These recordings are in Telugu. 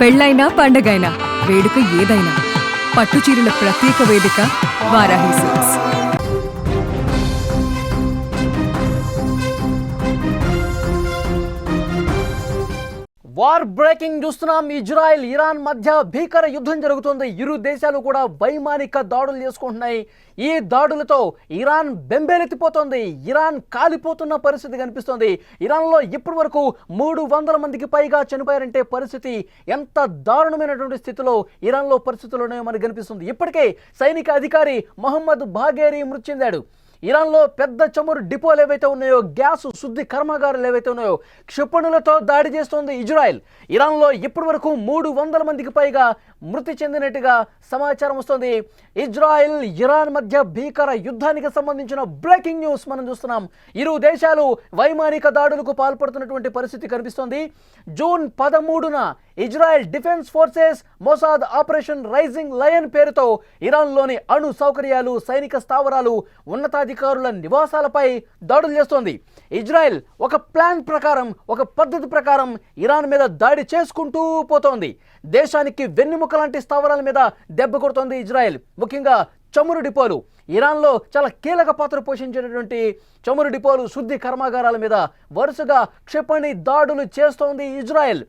పెళ్ళైనా పండగైనా వేడుక ఏదైనా పట్టుచీరల ప్రత్యేక వేదిక వారాహి సిల్క్స్. వార్ బ్రేకింగ్ చూస్తున్నాం. ఇజ్రాయెల్ ఇరాన్ మధ్య భీకర యుద్ధం జరుగుతుంది. ఇరు దేశాలు కూడా వైమానిక దాడులు చేసుకుంటున్నాయి. ఈ దాడులతో ఇరాన్ బెంబేలెత్తిపోతుంది. ఇరాన్ కాలిపోతున్న పరిస్థితి కనిపిస్తోంది. ఇరాన్లో ఇప్పటి వరకు 300 మందికి పైగా చనిపోయారంటే పరిస్థితి ఎంత దారుణమైనటువంటి స్థితిలో ఇరాన్లో పరిస్థితులు ఉన్నాయో మనకు కనిపిస్తుంది. ఇప్పటికే సైనిక అధికారి మహమ్మద్ బాఘేరీ మృతి చెందాడు. ఇరాన్లో పెద్ద చమురు డిపోలు ఏవైతే ఉన్నాయో, గ్యాస్ శుద్ధి కర్మాగారాలు ఏవైతే ఉన్నాయో క్షిపణులతో దాడి చేస్తోంది ఇజ్రాయెల్. ఇరాన్లో ఇప్పటి వరకు 300 మందికి పైగా మృతి చెందినట్టుగా సమాచారం వస్తుంది. ఇజ్రాయెల్ ఇరాన్ మధ్య భీకర యుద్ధానికి సంబంధించిన బ్రేకింగ్ న్యూస్ మనం చూస్తున్నాం. ఇరు దేశాలు వైమానిక దాడులకు పాల్పడుతున్నటువంటి పరిస్థితి కనిపిస్తోంది. జూన్ 13న Israel defence forces Mossad operation rising lion పేరుతో ఇరాన్లోని అణు సౌకర్యాలు, సైనిక స్థావరాలు, ఉన్నతాధికారుల నివాసాలపై దాడులు చేస్తోంది. ఇజ్రాయెల్ ఒక ప్లాన్ ప్రకారం, ఒక పద్ధతి ప్రకారం ఇరాన్ మీద దాడి చేసుకుంటూ పోతోంది. దేశానికి వెన్నెముక లాంటి స్థావరాల మీద దెబ్బ కొడుతోంది ఇజ్రాయెల్. ముఖ్యంగా చమురు డిపోలు, ఇరాన్లో చాలా కీలక పాత్ర పోషించేటటువంటి చమురు డిపోలు, శుద్ధి కర్మాగారాల మీద వరుసగా క్షిపణి దాడులు చేస్తోంది ఇజ్రాయెల్.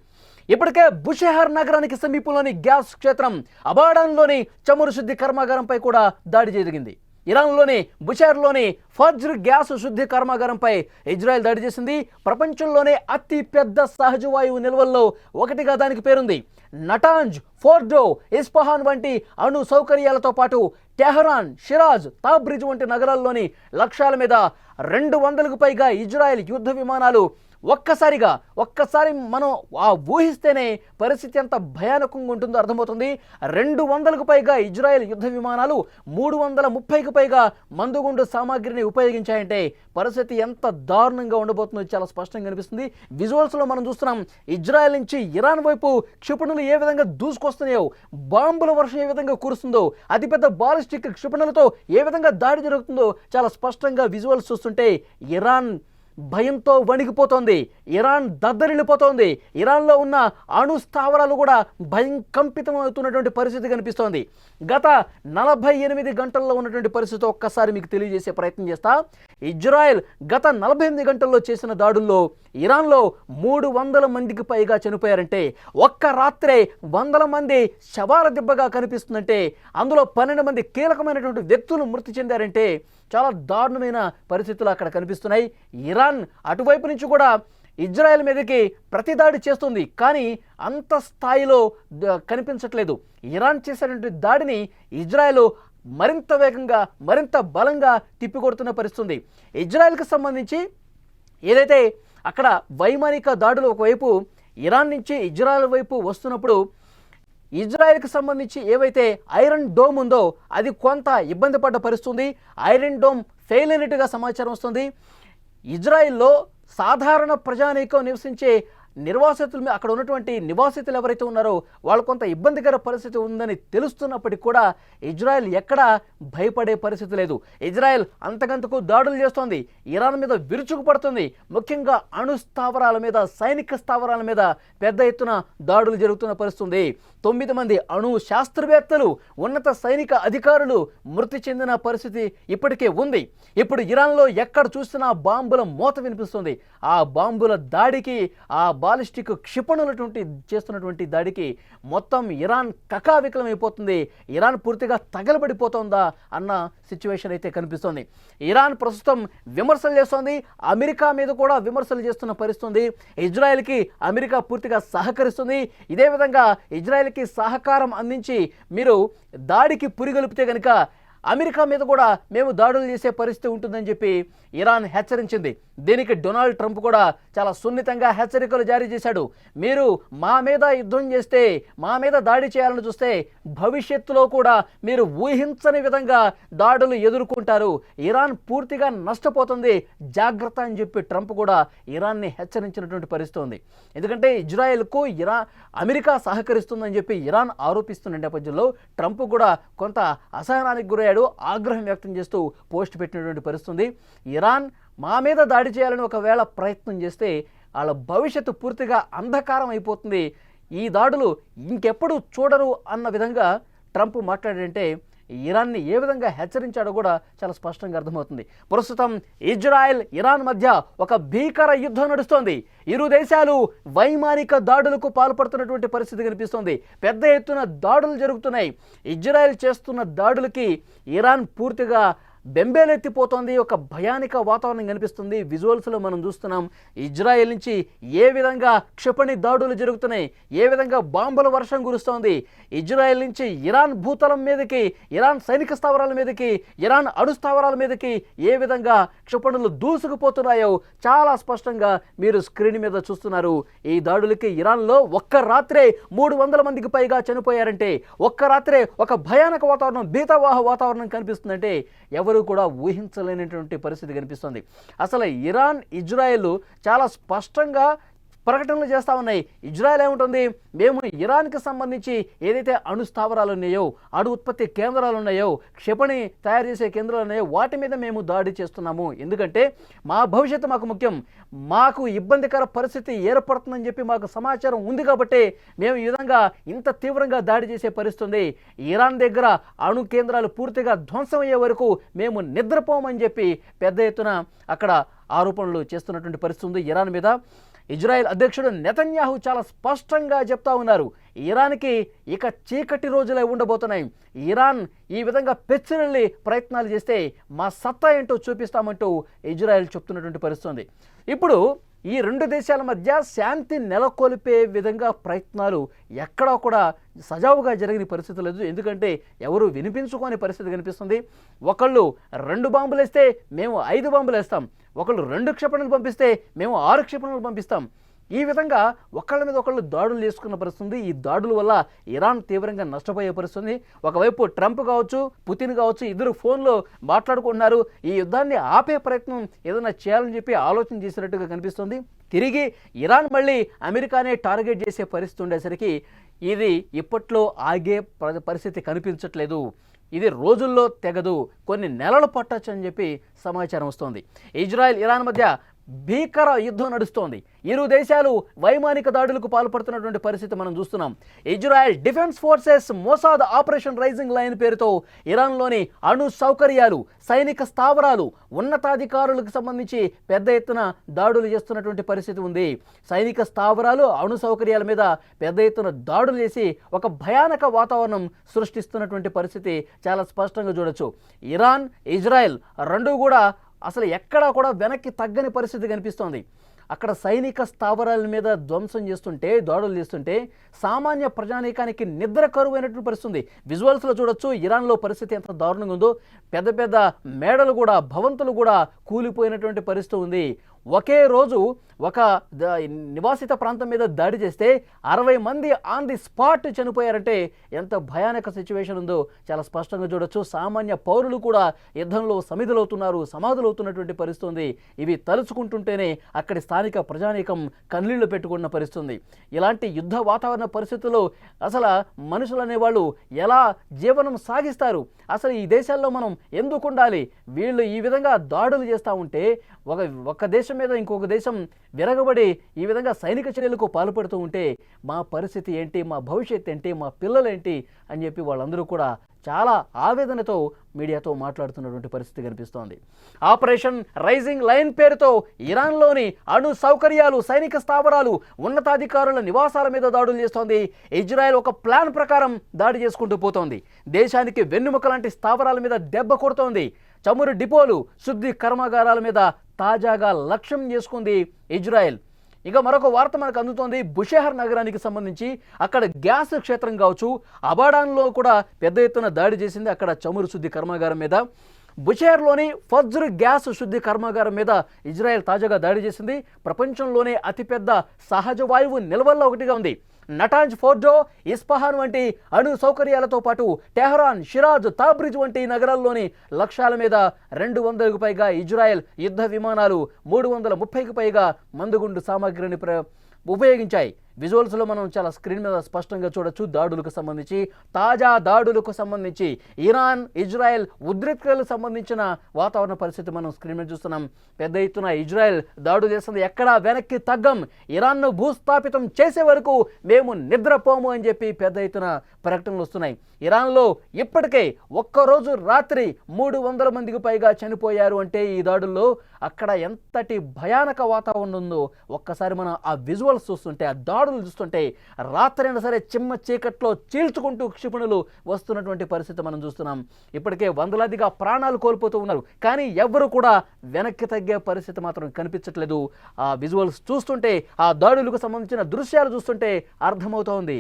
ఇప్పటికే బుషెహర్ నగరానికి సమీపంలోని గ్యాస్ క్షేత్రం అబాడాన్లోని చమురు శుద్ధి కర్మాగారంపై కూడా దాడి జరిగింది. ఇరాన్లోని బుషెహర్లోని ఫజ్ర్ గ్యాస్ శుద్ధి కర్మాగారంపై ఇజ్రాయెల్ దాడి చేసింది. ప్రపంచంలోనే అతి పెద్ద సహజ వాయువు నిల్వల్లో ఒకటిగా దానికి పేరుంది. నటాంజ్, ఫోర్డో, ఇస్ఫహాన్ వంటి అణు సౌకర్యాలతో పాటు టెహరాన్, షిరాజ్, తాబ్రిజ్ వంటి నగరాల్లోని లక్ష్యాల మీద 200కు పైగా ఇజ్రాయెల్ యుద్ధ విమానాలు ఒక్కసారి మనం ఊహిస్తేనే పరిస్థితి ఎంత భయానకంగా ఉంటుందో అర్థమవుతుంది. 200కు పైగా ఇజ్రాయెల్ యుద్ధ విమానాలు 330కు పైగా మందుగుండు సామాగ్రిని ఉపయోగించాయంటే పరిస్థితి ఎంత దారుణంగా ఉండబోతుందో చాలా స్పష్టంగా కనిపిస్తుంది. విజువల్స్లో మనం చూస్తున్నాం. ఇజ్రాయెల్ నుంచి ఇరాన్ వైపు క్షిపణులు ఏ విధంగా దూసుకొస్తున్నాయో, బాంబుల వర్షం ఏ విధంగా కురుస్తుందో, అతిపెద్ద బాలిస్టిక్ క్షిపణులతో ఏ విధంగా దాడి జరుగుతుందో చాలా స్పష్టంగా విజువల్స్ చూస్తుంటే ఇరాన్ భయంతో వణికిపోతోంది. ఇరాన్ దద్దరిల్లిపోతోంది. ఇరాన్లో ఉన్న అణు స్థావరాలు కూడా భయం కంపితమవుతున్నటువంటి పరిస్థితి కనిపిస్తోంది. గత 48 గంటల్లో ఉన్నటువంటి పరిస్థితి ఒక్కసారి మీకు తెలియజేసే ప్రయత్నం చేస్తా. ఇజ్రాయెల్ గత 48 గంటల్లో చేసిన దాడుల్లో ఇరాన్లో 300 మందికి పైగా చనిపోయారంటే, ఒక్క రాత్రే 100 మంది శవాల దెబ్బగా కనిపిస్తుందంటే, అందులో 12 మంది కీలకమైనటువంటి వ్యక్తులు మృతి చెందారంటే చాలా దారుణమైన పరిస్థితులు అక్కడ కనిపిస్తున్నాయి. ఇరాన్ అటువైపు నుంచి కూడా ఇజ్రాయెల్ మీదకి ప్రతిదాడి చేస్తుంది, కానీ అంత స్థాయిలో కనిపించట్లేదు. ఇరాన్ చేసేటువంటి దాడిని ఇజ్రాయెల్ మరింత వేగంగా, మరింత బలంగా తిప్పికొడుతున్న పరిస్థితుంది. ఇజ్రాయెల్కి సంబంధించి ఏదైతే అక్కడ వైమానిక దాడులు ఒకవైపు ఇరాన్ నుంచి ఇజ్రాయెల్ వైపు వస్తున్నప్పుడు, ఇజ్రాయెల్కి సంబంధించి ఏవైతే ఐరన్ డోమ్ ఉందో అది కొంత ఇబ్బంది పడ్డ పరిస్థితుంది. ఐరన్ డోమ్ ఫెయిల్ అయినట్టుగా సమాచారం వస్తుంది. ఇజ్రాయెల్లో సాధారణ ప్రజానీకం నివసించే నిర్వాసితులు, అక్కడ ఉన్నటువంటి నివాసితులు ఎవరైతే ఉన్నారో వాళ్ళు కొంత ఇబ్బందికర పరిస్థితి ఉందని తెలుస్తున్నప్పటికీ కూడా ఇజ్రాయెల్ ఎక్కడా భయపడే పరిస్థితి లేదు. ఇజ్రాయెల్ అంతకంతకు దాడులు చేస్తోంది. ఇరాన్ మీద విరుచుకుపడుతుంది. ముఖ్యంగా అణు స్థావరాల మీద, సైనిక స్థావరాల మీద పెద్ద ఎత్తున దాడులు జరుగుతున్న పరిస్థితుంది. 9 మంది అణు శాస్త్రవేత్తలు, ఉన్నత సైనిక అధికారులు మృతి చెందిన పరిస్థితి ఇప్పటికే ఉంది. ఇప్పుడు ఇరాన్లో ఎక్కడ చూసినా బాంబుల మోత వినిపిస్తుంది. ఆ బాంబుల దాడికి, ఆ బాలిస్టిక్ క్షిపణులటువంటి చేస్తున్నటువంటి దాడికి మొత్తం ఇరాన్ కకావికలం అయిపోతుంది. ఇరాన్ పూర్తిగా తగలబడిపోతుందా అన్న సిచ్యువేషన్ అయితే కనిపిస్తోంది. ఇరాన్ ప్రస్తుతం విమర్శలు చేస్తోంది. అమెరికా మీద కూడా విమర్శలు చేస్తున్న పరిస్థితుంది. ఇజ్రాయెల్కి అమెరికా పూర్తిగా సహకరిస్తుంది. ఇదే విధంగా ఇజ్రాయెల్కి సహకారం అందించి మీరు దాడికి పురిగొల్పితే కనుక అమెరికా మీద కూడా మేము దాడులు చేసే పరిస్థితి ఉంటుందని చెప్పి ఇరాన్ హెచ్చరించింది. దీనికి డొనాల్డ్ ట్రంప్ కూడా చాలా సున్నితంగా హెచ్చరికలు జారీ చేశాడు. మీరు మా మీద యుద్ధం చేస్తే, మా మీద దాడి చేయాలని చూస్తే భవిష్యత్తులో కూడా మీరు ఊహించని విధంగా దాడులు ఎదుర్కొంటారు. ఇరాన్ పూర్తిగా నష్టపోతుంది, జాగ్రత్త అని చెప్పి ట్రంప్ కూడా ఇరాన్ని హెచ్చరించినటువంటి పరిస్థితి ఉంది. ఎందుకంటే ఇజ్రాయెల్కు అమెరికా సహకరిస్తుందని చెప్పి ఇరాన్ ఆరోపిస్తున్న నేపథ్యంలో ట్రంప్ కూడా కొంత అసహనానికి గురయ్యాడు. ఆగ్రహం వ్యక్తం చేస్తూ పోస్ట్ పెట్టినటువంటి పరిస్థితి. ఇరాన్ మా మీద దాడి చేయాలని ఒకవేళ ప్రయత్నం చేస్తే వాళ్ళ భవిష్యత్తు పూర్తిగా అంధకారం అయిపోతుంది. ఈ దాడులు ఇంకెప్పుడు చూడరు అన్న విధంగా ట్రంప్ మాట్లాడంటే ఇరాన్ని ఏ విధంగా హెచ్చరించాడో కూడా చాలా స్పష్టంగా అర్థమవుతుంది. ప్రస్తుతం ఇజ్రాయెల్ ఇరాన్ మధ్య ఒక భీకర యుద్ధం నడుస్తోంది. ఇరు దేశాలు వైమానిక దాడులకు పాల్పడుతున్నటువంటి పరిస్థితి కనిపిస్తోంది. పెద్ద ఎత్తున దాడులు జరుగుతున్నాయి. ఇజ్రాయెల్ చేస్తున్న దాడులకి ఇరాన్ పూర్తిగా బెంబేలెత్తిపోతోంది. ఒక భయానిక వాతావరణం కనిపిస్తుంది. విజువల్స్లో మనం చూస్తున్నాం ఇజ్రాయెల్ నుంచి ఏ విధంగా క్షిపణి దాడులు జరుగుతున్నాయి, ఏ విధంగా బాంబుల వర్షం కురుస్తోంది. ఇజ్రాయెల్ నుంచి ఇరాన్ భూతలం మీదకి, ఇరాన్ సైనిక స్థావరాల మీదకి, ఇరాన్ అణు స్థావరాల మీదకి ఏ విధంగా క్షిపణులు దూసుకుపోతున్నాయో చాలా స్పష్టంగా మీరు స్క్రీన్ మీద చూస్తున్నారు. ఈ దాడులకి ఇరాన్లో ఒక్క రాత్రే 300 మందికి పైగా చనిపోయారంటే, ఒక్క రాత్రే ఒక భయానక వాతావరణం, భీతవాహ వాతావరణం కనిపిస్తుందంటే ఎవరు కూడా ఊహించలేనటువంటి పరిస్థితి కనిపిస్తుంది. అసలు ఇరాన్ ఇజ్రాయెల్ చాలా స్పష్టంగా ప్రకటనలు చేస్తూ ఉన్నాయి. ఇజ్రాయెల్ ఏముంటుంది, మేము ఇరాన్కి సంబంధించి ఏదైతే అణు స్థావరాలు ఉన్నాయో, అణు ఉత్పత్తి కేంద్రాలు ఉన్నాయో, క్షిపణి తయారు చేసే కేంద్రాలు ఉన్నాయో వాటి మీద మేము దాడి చేస్తున్నాము. ఎందుకంటే మా భవిష్యత్తు మాకు ముఖ్యం, మాకు ఇబ్బందికర పరిస్థితి ఏర్పడుతుందని చెప్పి మాకు సమాచారం ఉంది కాబట్టి మేము ఈ విధంగా ఇంత తీవ్రంగా దాడి చేసే పరిస్థితి. ఇరాన్ దగ్గర అణు కేంద్రాలు పూర్తిగా ధ్వంసం అయ్యే వరకు మేము నిద్రపోమని చెప్పి పెద్ద ఎత్తున అక్కడ ఆరోపణలు చేస్తున్నటువంటి పరిస్థితి ఉంది ఇరాన్ మీద. ఇజ్రాయెల్ అధ్యక్షుడు నెతన్యాహు చాలా స్పష్టంగా చెప్తా ఉన్నారు, ఇరాన్కి ఇక చీకటి రోజులే ఉండబోతున్నాయి. ఇరాన్ ఈ విధంగా పెచ్చిరెళ్ళి ప్రయత్నాలు చేస్తే మా సత్తా ఏంటో చూపిస్తామంటూ ఇజ్రాయెల్ చెప్తున్నటువంటి పరిస్థితి. ఇప్పుడు ఈ రెండు దేశాల మధ్య శాంతి నెలకొల్పే విధంగా ప్రయత్నాలు ఎక్కడా కూడా సజావుగా జరిగిన పరిస్థితి లేదు. ఎందుకంటే ఎవరు వినిపించుకోని పరిస్థితి కనిపిస్తుంది. ఒకళ్ళు 2 బాంబులు వేస్తే మేము 5 బాంబులు వేస్తాం, ఒకళ్ళు 2 క్షిపణులు పంపిస్తే మేము 6 క్షిపణులు పంపిస్తాం. ఈ విధంగా ఒకళ్ళ మీద ఒకళ్ళు దాడులు చేసుకున్న పరిస్థితి. ఈ దాడుల వల్ల ఇరాన్ తీవ్రంగా నష్టపోయే పరిస్థితి. ఒకవైపు ట్రంప్ కావచ్చు, పుతిన్ కావచ్చు, ఇద్దరు ఫోన్లో మాట్లాడుకుంటున్నారు. ఈ యుద్ధాన్ని ఆపే ప్రయత్నం ఏదైనా చేయాలని చెప్పి ఆలోచన చేసినట్టుగా కనిపిస్తుంది. తిరిగి ఇరాన్ మళ్ళీ అమెరికానే టార్గెట్ చేసే పరిస్థితి ఉండేసరికి ఇది ఇప్పట్లో ఆగే పరిస్థితి కనిపించట్లేదు. ఇది రోజుల్లో తెగదు, కొన్ని నెలలు పట్టచ్చు అని చెప్పి సమాచారం వస్తోంది. ఇజ్రాయెల్ ఇరాన్ మధ్య భీకర యుద్ధం నడుస్తోంది. ఇరు దేశాలు వైమానిక దాడులకు పాల్పడుతున్నటువంటి పరిస్థితి మనం చూస్తున్నాం. Israel defence forces Mossad operation Rising Lion పేరుతో ఇరాన్లోని అణు సౌకర్యాలు, సైనిక స్థావరాలు, ఉన్నతాధికారులకు సంబంధించి పెద్ద ఎత్తున దాడులు చేస్తున్నటువంటి పరిస్థితి ఉంది. సైనిక స్థావరాలు, అణు సౌకర్యాల మీద పెద్ద ఎత్తున దాడులు చేసి ఒక భయానక వాతావరణం సృష్టిస్తున్నటువంటి పరిస్థితి చాలా స్పష్టంగా చూడొచ్చు. ఇరాన్, ఇజ్రాయెల్ రెండూ కూడా అసలు ఎక్కడా కూడా వెనక్కి తగ్గని పరిస్థితి కనిపిస్తోంది. అక్కడ సైనిక స్థావరాల మీద ధ్వంసం చేస్తుంటే, దాడులు చేస్తుంటే సామాన్య ప్రజానీకానికి నిద్ర కరువైనటువంటి పరిస్థితి. విజువల్స్లో చూడొచ్చు ఇరాన్లో పరిస్థితి ఎంత దారుణంగా ఉందో. పెద్ద పెద్ద మేడలు కూడా, భవంతులు కూడా కూలిపోయినటువంటి పరిస్థితి ఉంది. ఒకే రోజు ఒక నివాసిత ప్రాంతం మీద దాడి చేస్తే 60 మంది ఆన్ ది స్పాట్ చనిపోయారంటే ఎంత భయానక సిచ్యువేషన్ ఉందో చాలా స్పష్టంగా చూడొచ్చు. సామాన్య పౌరులు కూడా యుద్ధంలో సమిధులవుతున్నారు, సమాధులవుతున్నటువంటి పరిస్థితి ఉంది. ఇవి తలుచుకుంటుంటేనే అక్కడి స్థానిక ప్రజానీకం కన్నీళ్లు పెట్టుకున్న పరిస్థితి. ఇలాంటి యుద్ధ వాతావరణ పరిస్థితుల్లో అసలు మనుషులు అనేవాళ్ళు ఎలా జీవనం సాగిస్తారు? అసలు ఈ దేశాల్లో మనం ఎందుకు ఉండాలి? వీళ్ళు ఈ విధంగా దాడులు చేస్తూ ఉంటే ఒక దేశం మీద ఇంకొక దేశం విరగబడి ఈ విధంగా సైనిక చర్యలకు పాల్పడుతూ ఉంటే మా పరిస్థితి ఏంటి, మా భవిష్యత్తు ఏంటి, మా పిల్లలు ఏంటి అని చెప్పి వాళ్ళందరూ కూడా చాలా ఆవేదనతో మీడియాతో మాట్లాడుతున్నటువంటి పరిస్థితి కనిపిస్తోంది. ఆపరేషన్ రైజింగ్ లైన్ పేరుతో ఇరాన్లోని అణు సౌకర్యాలు, సైనిక స్థావరాలు, ఉన్నతాధికారుల నివాసాల మీద దాడులు చేస్తోంది. ఇజ్రాయెల్ ఒక ప్లాన్ ప్రకారం దాడి చేసుకుంటూ పోతోంది. దేశానికి వెన్నుముక లాంటి స్థావరాల మీద దెబ్బ కొడుతోంది. చమురు డిపోలు, శుద్ధి కర్మాగారాల మీద తాజాగా లక్ష్యం చేసుకుంది ఇజ్రాయెల్. ఇక మరొక వార్త మనకు అందుతోంది. బుషెహర్ నగరానికి సంబంధించి అక్కడ గ్యాస్ క్షేత్రం కావచ్చు, అబాడాన్లో కూడా పెద్ద ఎత్తున దాడి చేసింది. అక్కడ చమురు శుద్ధి కర్మాగారం మీద, బుషెహర్లోని ఫజ్ర్ గ్యాస్ శుద్ధి కర్మాగారం మీద ఇజ్రాయెల్ తాజాగా దాడి చేసింది. ప్రపంచంలోనే అతిపెద్ద సహజ వాయువు నిల్వల్లో ఒకటిగా ఉంది. నటాంజ్, ఫోర్డో, ఇస్ఫహాన్ వంటి అణు సౌకర్యాలతో పాటు టెహరాన్, షిరాజ్, తాబ్రిజ్ వంటి నగరాల్లోని లక్ష్యాల మీద 200కు పైగా ఇజ్రాయెల్ యుద్ధ విమానాలు, 330కు పైగా మందుగుండు సామాగ్రిని ఉపయోగించాయి. విజువల్స్లో మనం చాలా స్క్రీన్ మీద స్పష్టంగా చూడొచ్చు. దాడులకు సంబంధించి, తాజా దాడులకు సంబంధించి, ఇరాన్ ఇజ్రాయెల్ ఉద్రిక్తతలకు సంబంధించిన వాతావరణ పరిస్థితి మనం స్క్రీన్ మీద చూస్తున్నాం. పెద్ద ఎత్తున ఇజ్రాయెల్ దాడులు చేస్తుంది, ఎక్కడా వెనక్కి తగ్గం, ఇరాన్ను భూస్థాపితం చేసే వరకు మేము నిద్రపోము అని చెప్పి పెద్ద ఎత్తున ప్రకటనలు వస్తున్నాయి. ఇరాన్లో ఇప్పటికే ఒక్కరోజు రాత్రి 300 మందికి పైగా చనిపోయారు అంటే ఈ దాడుల్లో అక్కడ ఎంతటి భయానక వాతావరణం ఉందో ఒక్కసారి మనం ఆ విజువల్స్ చూస్తుంటే, ఆ దాడులు చూస్తుంటే రాత్రి అయినా సరే చిమ్మ చీకట్లో చీల్చుకుంటూ క్షిపణులు వస్తున్నటువంటి పరిస్థితి మనం చూస్తున్నాం. ఇప్పటికే వందలాదిగా ప్రాణాలు కోల్పోతూ ఉన్నారు, కానీ ఎవరు కూడా వెనక్కి తగ్గే పరిస్థితి మాత్రం కనిపించట్లేదు. ఆ విజువల్స్ చూస్తుంటే, ఆ దాడులకు సంబంధించిన దృశ్యాలు చూస్తుంటే అర్థమవుతోంది.